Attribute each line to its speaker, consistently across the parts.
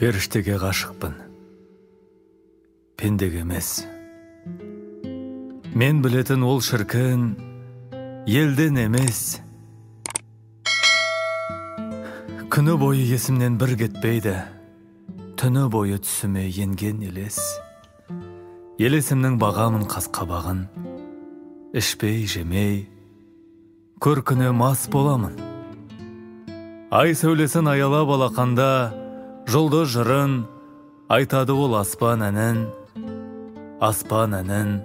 Speaker 1: Періштеге ғашықпын, пендеге емес. Мен білетін ол шіркін, елден емес. Күні бойы есімнен бір кетпейді, түні бойы түсіме енген елес. Елесімнің бағамын қасқабағын, ішпей жемей, көркіне мас боламын. Ай сөйлесін аялап алақанда, жұлдыз жырын айтады ол аспан әнін. Аспан әнін,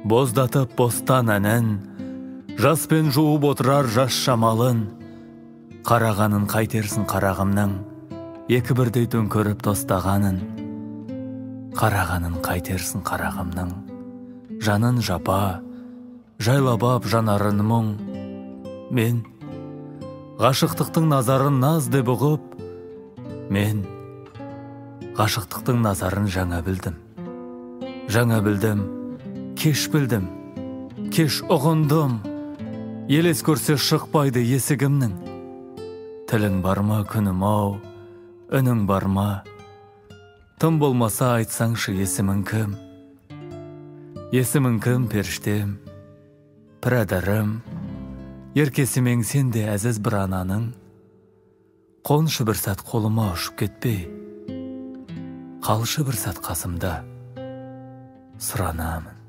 Speaker 1: боздатып бостан әнін, жаспен жуып отырар жас шамалын. Қарағанын қайтерсің қарағымның, екі бірдей төңкеріп тостағанын. Қарағанын қайтерсің қарағымның, жанын жапа, жайлабап жанарын мұң. Мен ғашықтықтың назарын наз деп ұғып, мен ғашықтықтың назарын жаңа білдім. Жаңа білдім, кеш білдім, кеш ұғындым. Елес көрсе шықпайды есігімнің. Тілің барма күнім ау, үнің барма. Тым болмаса айтсаңшы есімің кім? Есімің кім періштем, пірадарым? Еркесімең сенде әзіз бір ананың. Қоншы бір сәт қолыма ұшып кетпей, қалшы бір сәт қасымда сұранамын.